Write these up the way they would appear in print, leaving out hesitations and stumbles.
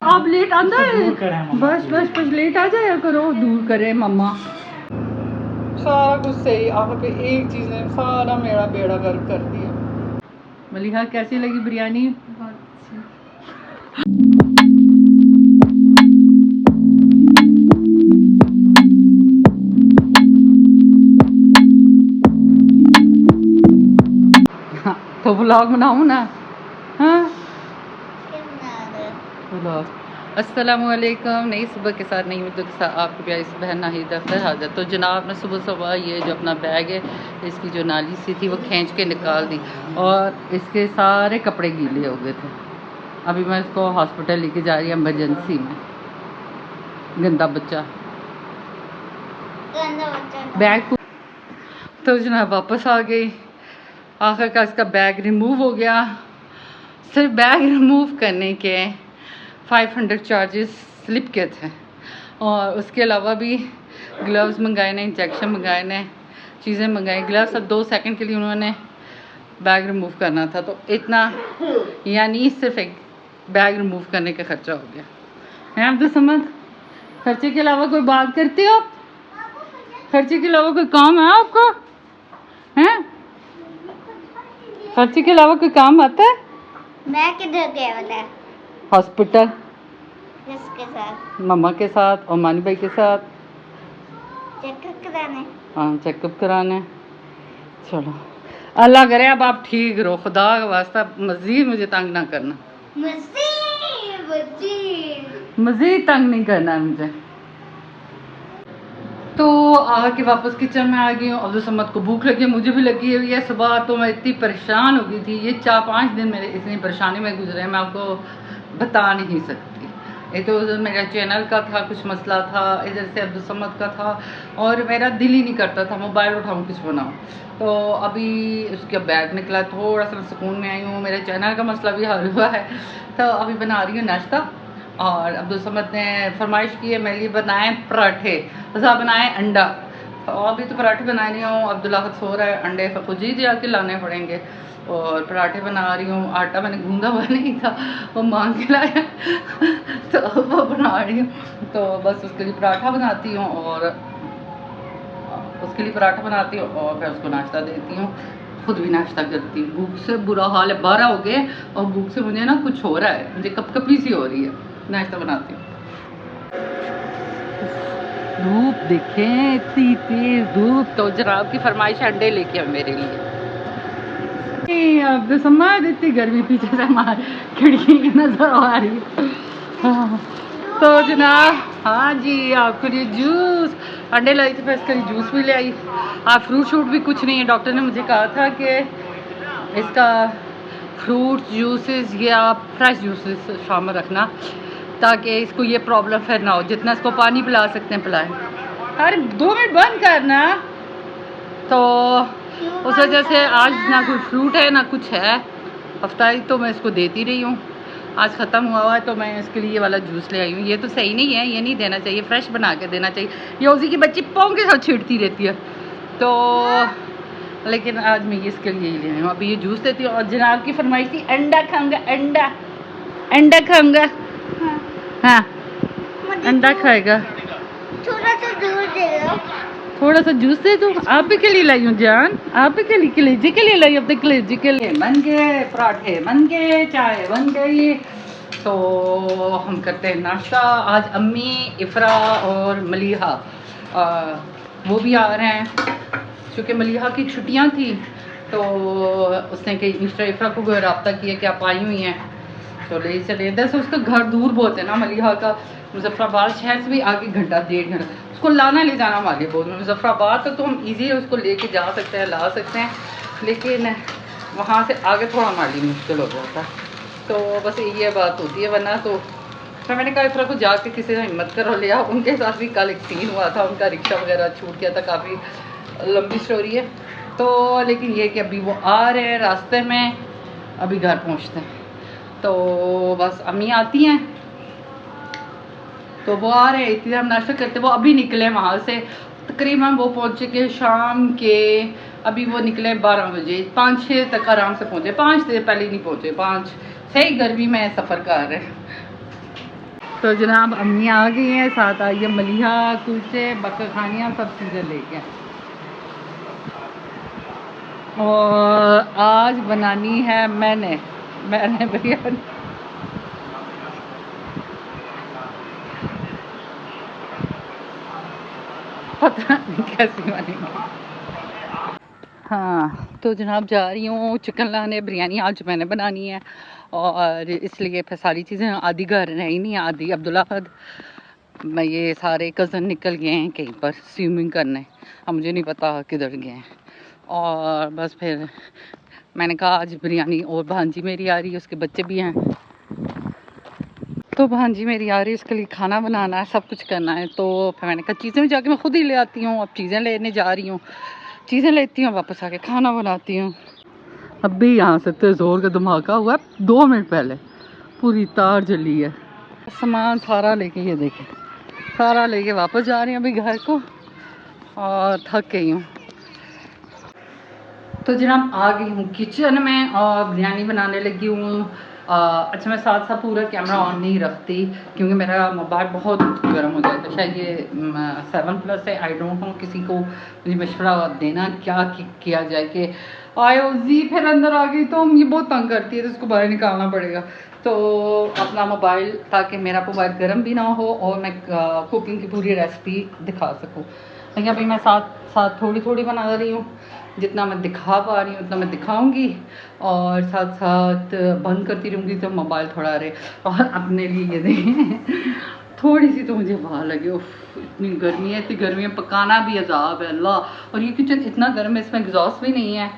आप लेट आंदा है, बस बस बस लेट आ जाया करो, दूर करे मम्मा। सारा कुछ सही, आखिर पे एक चीज़ ने सारा मेरा बेड़ा गर्क कर दिया। मलिहा कैसी लगी बिरयानी? बहुत अच्छी। तो व्लॉग बनाऊँ ना? हाँ व्लॉग। अस्सलामुअलैकुम। नई सुबह के साथ नई वीडियो के साथ आपकी प्यारी सी बहन नाहिद अख्तर हाजिर। तो जनाब ने सुबह सुबह ये जो अपना बैग है, इसकी जो नाली सी थी वो खींच के निकाल दी और इसके सारे कपड़े गीले हो गए थे। अभी मैं इसको हॉस्पिटल लेके जा रही हूँ एमरजेंसी में। गंदा बच्चा बैग। तो जनाब वापस आ गई, आखिरकार इसका बैग रिमूव हो गया। सिर्फ बैग रिमूव करने के 500 चार्जेस स्लिप के थे और उसके अलावा भी ग्लव्स मंगाए ने, इंजेक्शन मंगाए ने, चीज़ें मंगाई। ग्लव्स अब 2 सेकंड के लिए उन्होंने बैग रिमूव करना था, तो इतना यानी सिर्फ एक बैग रिमूव करने का खर्चा हो गया है। अब्दुल समद, खर्चे के अलावा कोई बात करते हो आप? खर्चे के अलावा कोई काम है आपको? हैं? खर्चे के अलावा कोई काम आता है? मैं किधर गया वाला? हॉस्पिटल। किसके साथ? मम्मा के साथ और मानी भाई के साथ। चेकअप कराने? हाँ चेकअप कराने। चलो अल्लाह करे अब आप ठीक रहो, खुदा का वास्ता मज़ीद मुझे तंग ना करना। मज़ीद तंग नहीं करना है मुझे। तो आके वापस किचन में आ गई हूँ। अब्दुल समद को भूख लगी है, मुझे भी लगी हुई है। सुबह तो मैं इतनी परेशान हो गई थी, ये 4-5 दिन मेरे इतनी परेशानी में गुजरे मैं आपको बता नहीं सकती। एक तो उधर मेरा चैनल का था कुछ मसला था, इधर से अब्दुल समद का था और मेरा दिल ही नहीं करता था मोबाइल उठाऊँ कुछ बनाऊँ। तो अभी उसका बैग निकला, थोड़ा सा सुकून में आई हूँ। मेरे चैनल का मसला भी हल हुआ है, तो अभी बना रही हूँ नाश्ता। और अब्दुल समद ने फरमाइश की है मेरे लिए बनाए पराठे, ऐसा बनाए अंडा। तो अभी तो पराठे बनाए नहीं हूँ, अब्दुल्ला सो रहा है, अंडे खुद ही जाके लाने पड़ेंगे। और पराठे बना रही हूँ, आटा मैंने गूंदा हुआ नहीं था, वो मांग के लाया तो वो बना रही हूँ। तो बस उसके लिए पराठा बनाती हूँ और उसके लिए पराठा बनाती हूँ और फिर उसको नाश्ता देती हूँ। खुद भी नाश्ता करती हूँ। भूख से बुरा हाल है, 12 हो गए और भूख से मुझे ना कुछ हो रहा है, मुझे कपकपी सी हो रही है। नाश्ता बनाती हूँ। धूप देखें, इतनी तेज धूप। तो जनाब की फरमाइश अंडे लेके आए मेरे लिए। अब समझ इतनी गर्मी पीछे से हमारी खिड़की की नजर आ रही है। हाँ। तो जनाब हाँ जी, आपके लिए जूस अंडे लाई थी, फिर इसके लिए जूस भी ले आई। आप फ्रूट शूट भी कुछ नहीं है, डॉक्टर ने मुझे कहा था कि इसका फ्रूट जूसेस या फ्रेश जूसेस शाम में रखना ताकि इसको ये प्रॉब्लम फिर ना हो। जितना इसको पानी पिला सकते हैं पिलाएं। अरे 2 मिनट बंद करना। तो उस वजह से आज ना कोई फ्रूट है ना कुछ है, अफ्तारी तो मैं इसको देती रही हूँ। आज ख़त्म हुआ है तो मैं इसके लिए ये वाला जूस ले आई हूँ। ये तो सही नहीं है, ये नहीं देना चाहिए, फ्रेश बना के देना चाहिए। ये उसी की बच्ची पाँव के साथ छेड़ती रहती है, तो लेकिन आज मैं ये इसके लिए ही ले आई हूँ। अभी ये जूस देती हूँ। और जनाब की फरमाइश थी अंडा खाऊंगा, अंडा अंडा खाऊंगा। हाँ अंडा खाएगा। थोड़ा सा दूध दे दो, थोड़ा सा जूस दे दूँ? आप ही के लिए लाई हूँ जान, आप ही के लिए, कलेजी के लिए लाई, अपने कलेजी के लिए। बन गए पराठे, बन गए, चाय बन गई। तो हम करते हैं नाश्ता। आज अम्मी, इफ़रा और मलिहा वो भी आ रहे हैं, क्योंकि मलिहा की छुट्टियाँ थी तो उसने कहीं मिस्टर इफ़रा को रब्ता किया कि आप आई हुई हैं तो ले चले। इधर से उसका घर दूर बहुत है ना, मलिहा का मुजफ्फराबाद शहर से भी आगे घंटा 1.5 घंटा उसको लाना ले जाना वाले बहुत। मुजफ्फराबाद तक तो हम इजी उसको लेके जा सकते हैं, ला सकते हैं, लेकिन वहाँ से आगे थोड़ा हमारे लिए मुश्किल हो जाता है। तो बस ये बात होती है, वरना तो फिर मैंने कहा इफ़रा को जाके किसी से हिम्मत करो ले आओ। उनके साथ भी कल एक सीन हुआ था, उनका रिक्शा वगैरह छूट गया था, काफ़ी लंबी स्टोरी है। तो लेकिन ये कि अभी वो आ रहे हैं, रास्ते में अभी घर पहुँचते हैं। तो बस अम्मी आती हैं तो वो आ रहे हैं, इतनी हम नाश्ता करते, वो अभी निकले वहाँ से। तकरीबन वो पहुँचे के शाम के, अभी वो निकले 12 बजे, 5-6 तक आराम से पहुँचे। 5 से पहले नहीं पहुँचे, 5 सही गर्मी में सफ़र कर रहे हैं। तो जनाब अम्मी आ गई हैं, साथ आई है मलिहा, कुलचे, बकर खानियाँ, सब चीज़ें लेके। और आज बनानी है मैंने बिरयानी। पता नहीं कैसी बनेगी। हाँ तो जनाब जा रही हूँ चिकन लाने, बिरयानी आज मैंने बनानी है और इसलिए फिर सारी चीज़ें आधी घर रही नहीं, आधी अब्दुल्ला खद मैं ये सारे कज़न निकल गए हैं कहीं पर स्विमिंग करने, अब मुझे नहीं पता किधर गए हैं। और बस फिर मैंने कहा आज बिरयानी, और भांजी मेरी आ रही है, उसके बच्चे भी हैं, तो भांजी मेरी आ रही है, उसके लिए खाना बनाना है, सब कुछ करना है। तो फिर मैंने कहा चीज़ें जाके मैं खुद ही ले आती हूँ, अब चीज़ें लेने जा रही हूँ, चीज़ें लेती हूँ, वापस आके खाना बनाती हूँ। अभी यहाँ से इतने ज़ोर का धमाका हुआ है, 2 मिनट पहले पूरी तार जली है। सामान सारा लेके, ये देखें, सारा लेके वापस जा रही हूँ अभी घर को, और थक गई हूँ। तो जनाब आ गई हूँ किचन में और बिरयानी बनाने लगी हूँ। अच्छा मैं साथ साथ पूरा कैमरा ऑन नहीं रखती क्योंकि मेरा मोबाइल बहुत गर्म हो जाता है। शायद ये 7+ है, आई डोंट नो, किसी को मुझे मशवरा देना क्या किया जाए। कि आयो जी फिर अंदर आ गई तो ये बहुत तंग करती है, तो उसको बाहर निकालना पड़ेगा। तो अपना मोबाइल, ताकि मेरा मोबाइल गर्म भी ना हो और मैं कुकिंग की पूरी रेसिपी दिखा सकूँ। लेकिन अभी मैं साथ साथ थोड़ी थोड़ी बना रही हूँ, जितना मैं दिखा पा रही हूँ उतना मैं दिखाऊंगी, और साथ साथ बंद करती रहूँगी तो मोबाइल थोड़ा रहे। और अपने लिए ये देखें थोड़ी सी तो मुझे वहाँ लगे, उफ इतनी गर्मी है, इतनी गर्मी है, पकाना भी अजाब है अल्लाह। और ये किचन इतना गर्म है, इसमें एग्जॉस्ट भी नहीं है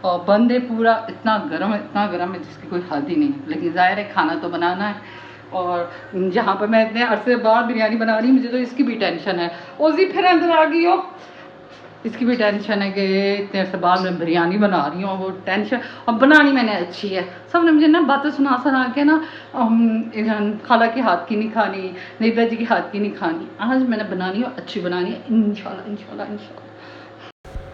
और बंद है पूरा, इतना गर्म है, इतना गर्म है जिसकी कोई हद ही नहीं। लेकिन ज़ाहिर है खाना तो बनाना है, और जहाँ पर मैं इतने अरसे बाद बिरयानी बना रही हूँ, मुझे तो इसकी भी टेंशन है। ओजी फिर अंदर आ गई हो, इसकी भी टेंशन है कि इतने अरसे बाद मैं बिरयानी बना रही हूँ, वो टेंशन। और बनानी मैंने अच्छी है, सब ने मुझे ना बातें सुना के ना खाला के हाथ की नहीं खानी, नेता जी के हाथ की नहीं खानी। आज मैंने बनानी है, अच्छी बनानी है इंशाल्लाह इंशाल्लाह इंशाल्लाह।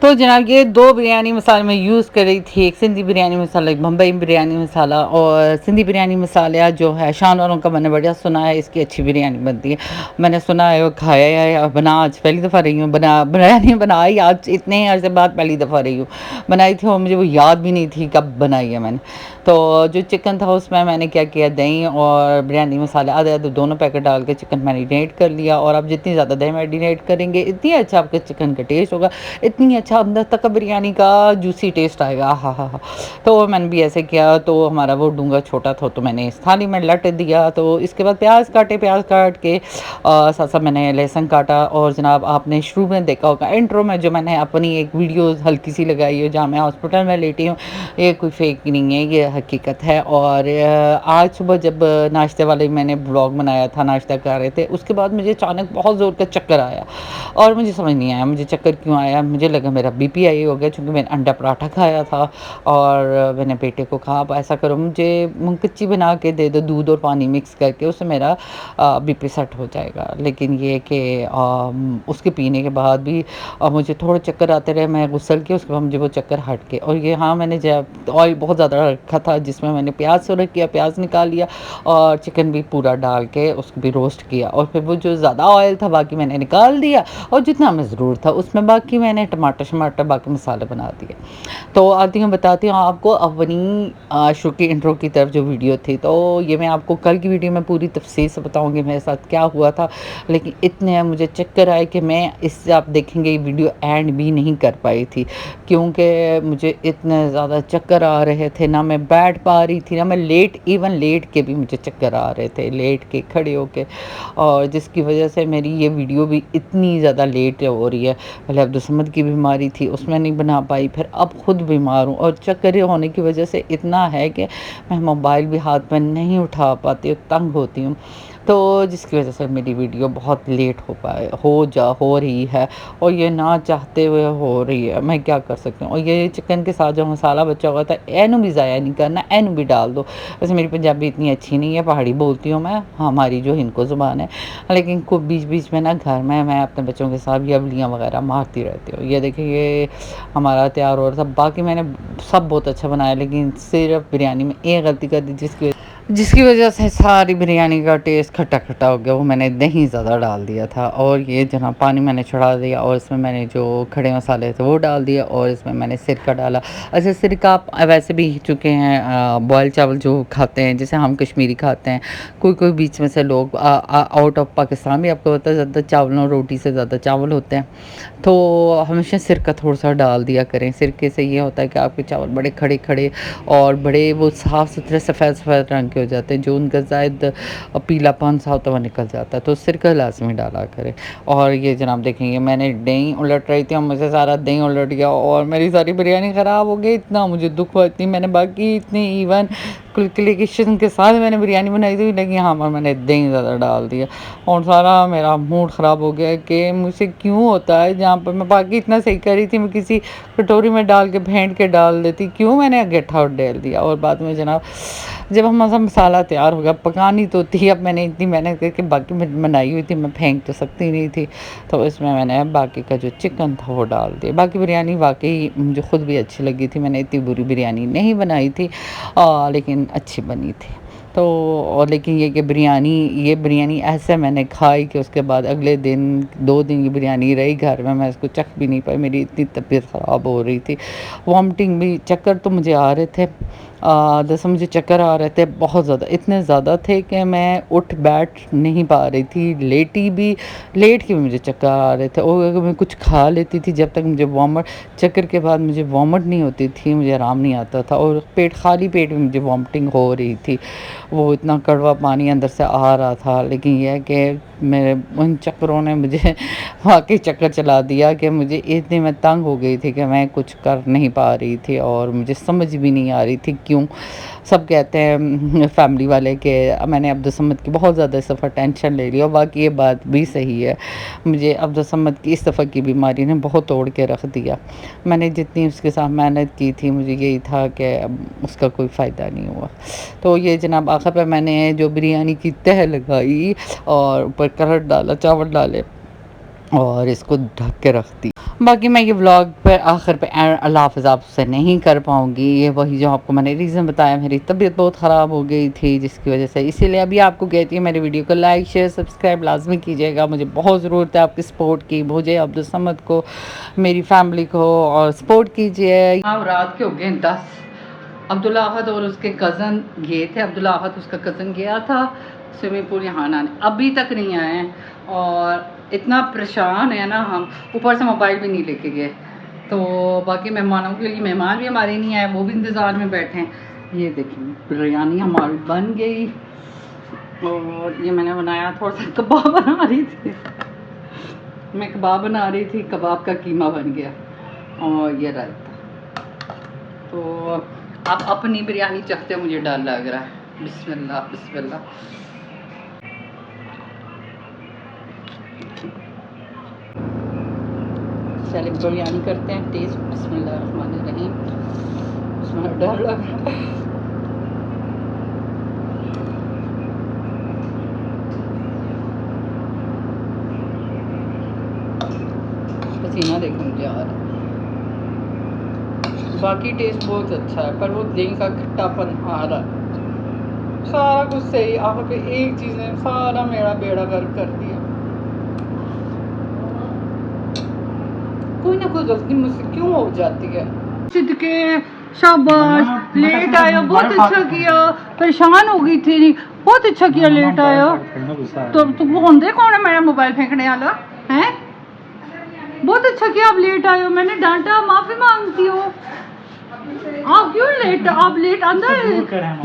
तो जनाब ये 2 बिरयानी मसाले मैं यूज़ कर रही थी, एक सिंधी बिरयानी मसाला, एक बम्बई बिरयानी मसाला। और सिंधी बिरयानी मसाला जो है शान वालों का मैंने बढ़िया सुना है, इसकी अच्छी बिरयानी बनती है। मैंने सुना है, वो खाया है, बना आज पहली दफ़ा रही हूँ, बिरयानी बनाई आज इतने अर्से बाद पहली दफ़ा रही हूँ। बनाई थी और मुझे वो याद भी नहीं थी कब बनाई है मैंने। तो जो चिकन था उसमें मैंने क्या किया, दही और बिरयानी मसाले आधे आधे दोनों पैकेट डाल के चिकन मैरिनेट कर लिया। और आप जितनी ज़्यादा दही मैरिनेट करेंगे इतनी अच्छा आपके चिकन का टेस्ट होगा, इतनी अच्छा अंदर तक का बिरयानी का जूसी टेस्ट आएगा। हाँ। तो मैंने भी ऐसे किया, तो हमारा वो डूंगा छोटा था तो मैंने इस थाली में लट दिया। तो इसके बाद प्याज काट के साथ साथ मैंने लहसुन काटा। और जनाब आपने शुरू में देखा होगा इंट्रो में जो मैंने अपनी एक वीडियो हल्की सी लगाई है जहाँ मैं हॉस्पिटल में लेटी हूँ, ये कोई फेक नहीं है, ये हकीकत है। और आज सुबह जब नाश्ते वाले मैंने ब्लॉग बनाया था, नाश्ता कर रहे थे, उसके बाद मुझे अचानक बहुत ज़ोर का चक्कर आया और मुझे समझ नहीं आया मुझे चक्कर क्यों आया। मुझे लगा मेरा बीपी हाई हो गया, क्योंकि मैंने अंडा पराठा खाया था। और मैंने बेटे को कहा आप ऐसा करो, मुझे मूंग कच्ची बना के दे दो, दूध और पानी मिक्स करके, उससे मेरा बीपी सेट हो जाएगा। लेकिन ये कि उसके पीने के बाद भी मुझे थोड़े चक्कर आते रहे, मैं गुस्सल किया, उसके बाद मुझे वो चक्कर हट के। और ये हाँ, मैंने जब ऑयल बहुत ज़्यादा रखा था जिसमें मैंने प्याज सुरख किया, प्याज निकाल लिया और चिकन भी पूरा डाल के उसको भी रोस्ट किया। और फिर वो जो ज़्यादा ऑयल था बाकी मैंने निकाल दिया, और जितना हमें ज़रूर था उसमें बाकी मैंने टमाटर बाकी मसाले बना दिए। तो आती हूँ बताती हूँ आपको अपनी शो की इंट्रो की तरफ जो वीडियो थी। तो ये मैं आपको कल की वीडियो में पूरी तफसील से बताऊँगी मेरे साथ क्या हुआ था। लेकिन इतने मुझे चक्कर आए कि मैं इससे, आप देखेंगे ये वीडियो एंड भी नहीं कर पाई थी, क्योंकि मुझे इतने ज़्यादा चक्कर आ रहे थे, ना मैं बैठ पा रही थी, ना मैं लेट के भी मुझे चक्कर आ रहे थे, लेट के खड़े होके। और जिसकी वजह से मेरी ये वीडियो भी इतनी ज़्यादा लेट हो रही है। पहले अब्दुल समद की बीमारी थी, उसमें नहीं बना पाई, फिर अब खुद बीमार हूँ, और चक्कर होने की वजह से इतना है कि मैं मोबाइल भी हाथ में नहीं उठा पाती हूँ, तंग होती हूँ। तो जिसकी वजह से मेरी वीडियो बहुत लेट हो रही है, और ये ना चाहते हुए हो रही है, मैं क्या कर सकती हूँ। और ये चिकन के साथ जो मसाला बचा हुआ था, एनू भी ज़ाया नहीं करना, एनू भी डाल दो। वैसे मेरी पंजाबी इतनी अच्छी नहीं है, पहाड़ी बोलती हूँ मैं, हमारी जो हिंदको ज़ुबान है, लेकिन को बीच बीच में ना घर में मैं अपने बच्चों के साथ ये अवलियाँ वगैरह मारती रहती हूँ। ये देखिए ये हमारा तैयार हो रहा था, बाकी मैंने सब बहुत अच्छा बनाया, लेकिन सिर्फ बिरयानी में एक गलती कर दी जिसकी जिसकी वजह से सारी बिरयानी का टेस्ट खट्टा खट्टा हो गया। वो मैंने दही ज़्यादा डाल दिया था और ये जनाब पानी मैंने चढ़ा दिया और इसमें मैंने जो खड़े मसाले थे वो डाल दिया और इसमें मैंने सिरका डाला। अच्छा, सिरका आप वैसे भी चुके हैं बॉयल चावल जो खाते हैं, जैसे हम कश्मीरी खाते हैं, कोई कोई बीच में से लोग आउट ऑफ पाकिस्तान भी आपको पता है ज़्यादा चावलों रोटी से ज़्यादा चावल होते हैं, तो हमेशा सिरका थोड़ा सा डाल दिया करें। सिरके से ये होता है कि आपके चावल बड़े खड़े खड़े और बड़े वो साफ़ सुथरे सफ़ेद सफ़ेद रंग के हो जाते हैं, जो उनका शायद पीलापन सा होता हुआ निकल जाता है, तो सिरका लाजमी डाला करें। और ये जनाब देखेंगे मैंने दही उलट रही थी और मुझे सारा दही उलट गया और मेरी सारी बिरयानी ख़राब हो गई। इतना मुझे दुख हुआ, इतनी मैंने बाकी इतनी इवन क्वालिफिकेशन के साथ मैंने बिरयानी बनाई थी, लेकिन यहाँ पर मैंने दही ज़्यादा डाल दिया और सारा मेरा मूड ख़राब हो गया कि मुझसे क्यों होता है जहाँ पर मैं बाकी इतना सही कर रही थी, मैं किसी कटोरी में डाल के फेंट के डाल देती, क्यों मैंने अगेठा डाल दिया। और बाद में जनाब जब हमारा मसाला तैयार हो गया, पकानी तो थी, अब मैंने इतनी मेहनत करके बाकी में बनाई हुई थी, मैं फेंक तो सकती नहीं थी, तो इसमें मैंने बाकी का जो चिकन था वो डाल दिया। बाकी बिरयानी वाकई मुझे ख़ुद भी अच्छी लगी थी, मैंने इतनी बुरी बिरयानी नहीं बनाई थी लेकिन अच्छी बनी थी। तो और लेकिन ये बिरयानी ऐसे मैंने खाई कि उसके बाद अगले दिन 2 दिन की बिरयानी रही घर में, मैं इसको चख भी नहीं पाई, मेरी इतनी तबीयत ख़राब हो रही थी, वॉमिटिंग भी, चक्कर तो मुझे आ रहे थे, जैसे मुझे चक्कर आ रहे थे बहुत ज़्यादा, इतने ज़्यादा थे कि मैं उठ बैठ नहीं पा रही थी, लेट के भी मुझे चक्कर आ रहे थे। और अगर मैं कुछ खा लेती थी जब तक मुझे चक्कर के बाद मुझे वॉमिट नहीं होती थी, मुझे आराम नहीं आता था और खाली पेट में मुझे वॉमिटिंग हो रही थी, वो इतना कड़वा पानी अंदर से आ रहा था। लेकिन यह है कि मेरे उन चक्करों ने मुझे वाकई चक्कर चला दिया कि मुझे इतनी मैं तंग हो गई थी कि मैं कुछ कर नहीं पा रही थी और मुझे समझ भी नहीं आ रही थी क्यों। सब कहते हैं फैमिली वाले कि मैंने अब्दुल समद की बहुत ज़्यादा इस दफ़ा टेंशन ले ली और बाकी ये बात भी सही है, मुझे अब्दुल समद की इस दफ़ा की बीमारी ने बहुत तोड़ के रख दिया। मैंने जितनी उसके साथ मेहनत की थी, मुझे यही था कि उसका कोई फ़ायदा नहीं हुआ। तो ये जनाब आखिर पे मैंने जो बिरयानी की तह लगाई और ऊपर कलर डाला, चावल डाले और इसको ढक के रख दी। बाकी मैं ये व्लॉग पर आखिर पे अल्लाह हाफ़िज़ आपसे नहीं कर पाऊँगी, ये वही जो आपको मैंने रीज़न बताया, मेरी तबीयत बहुत ख़राब हो गई थी जिसकी वजह से, इसीलिए अभी आपको कहती हूँ मेरी वीडियो को लाइक शेयर सब्सक्राइब लाजमी कीजिएगा, मुझे बहुत ज़रूरत है आपकी सपोर्ट की, मुझे अब्दुल समद को, मेरी फैमिली को और सपोर्ट कीजिए। हाँ, रात के हो गए 10। अब्दुल्ला अहद और उसके कज़न गए थे, अब्दुल्ला अहद उसका कज़न गया था स्विमिंग पूल यहाँ नहाने, अभी तक नहीं आए हैं और इतना परेशान है ना हम, ऊपर से मोबाइल भी नहीं लेके गए। तो बाकी मेहमानों के लिए मेहमान भी हमारे नहीं आए, वो भी इंतज़ार में बैठे हैं। ये देखिए बिरयानी हमारी बन गई और ये मैंने बनाया, थोड़ा सा कबाब बना रही थी मैं, कबाब बना रही थी, कबाब का कीमा बन गया और ये रायता। तो आप अपनी बिरयानी चखते मुझे डर लग रहा है। बिस्मिल्लाह बिस्मिल्लाह। चलिए बिरयानी करते हैं टेस्ट। बिस्मिल्लाहिर्रहमानिर्रहीम। उसमें डर लग रहा है। पसीना देखो मुझे आ रहा है। बाकी टेस्ट बहुत अच्छा है पर वो दही का खट्टापन आ रहा है। सारा कुछ सही, आप पे एक चीज़ ने सारा मेरा बेड़ा गर्क कर दिया। कोई ना कोई गलती मुझसे क्यों हो जाती है। सिद्दीक़े शाबाश, लेट आया, बहुत अच्छा किया, परेशान हो गई थी, बहुत अच्छा किया, लेट आया। तो तुम होंदे कौन है मेरा मोबाइल फेंकने वाला है? बहुत अच्छा किया, आप लेट आए हो, मैंने डांटा, माफ़ी मांगती हूँ। आप क्यों लेट, आप लेट अंदर,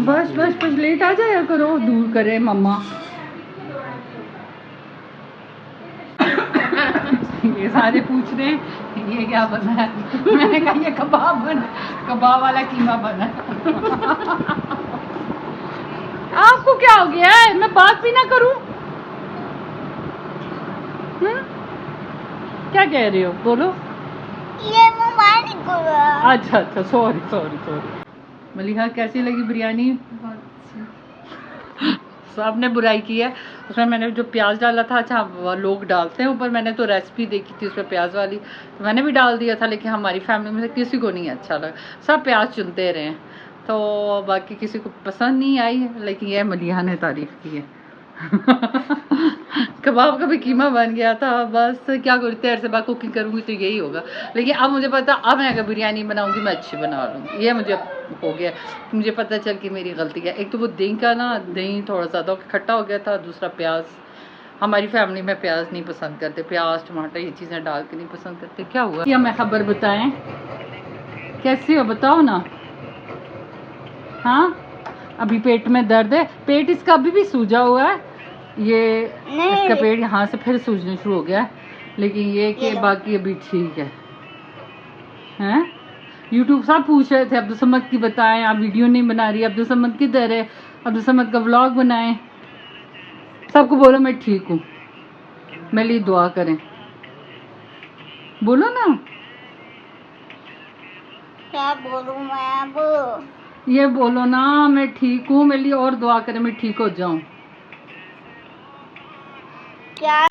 बस बस बस लेट आ जाया करो, दूर करे मम्मा। ये सारे पूछ रहे हैं ये क्या बना है, मैंने कहा ये कबाब वाला कीमा बना है। आपको क्या हो गया है, मैं बात भी ना करूं? क्या कह रही हो, बोलो। ये मोबाइल को अच्छा अच्छा, सॉरी सॉरी सॉरी। मलिहा कैसी लगी बिरयानी? आपने बुराई की है, उसमें मैंने जो प्याज डाला था, अच्छा लोग डालते हैं ऊपर, मैंने तो रेसिपी देखी थी उसमें प्याज वाली, तो मैंने भी डाल दिया था, लेकिन हमारी फैमिली में से किसी को नहीं अच्छा लगा, सब प्याज चुनते रहे। तो बाकी किसी को पसंद नहीं आई है, लेकिन यह मलिहा ने तारीफ़ की है। कबाब का भी कीमा बन गया था। बस क्या करते हैं, से कुकिंग करूँगी तो यही होगा। लेकिन अब मुझे पता, अब मैं अगर बिरयानी बनाऊँगी मैं अच्छी बना लूँगी। ये मुझे हो गया, मुझे पता चल कि मेरी गलती है। एक तो वो दही का ना, दही थोड़ा ज़्यादा खट्टा हो गया था, दूसरा प्याज, हमारी फैमिली में प्याज नहीं पसंद करते, प्याज टमाटर ये चीज़ें डाल के नहीं पसंद करते। क्या हुआ, क्या मैं खबर बताएं, कैसी हो बताओ ना। हाँ, अभी पेट में दर्द है, पेट इसका अभी भी सूजा हुआ है, ये इसका पेट यहाँ से फिर सूजने शुरू हो गया है, लेकिन ये कि बाकी अभी ठीक है। हैं, यूट्यूब सब पूछ रहे थे अब्दुल समद की बताएं, आप वीडियो नहीं बना रही, अब्दुल समद किधर है, अब्दुल समद का व्लॉग बनाएं। सबको बोलो मैं ठीक हूँ, मेरे लिए दुआ करें, बोलो ना। क्या बोलूं मैं अब? ये बोलो ना मैं ठीक हूँ, मेरे लिए और दुआ करें मैं ठीक हो जाऊं। क्या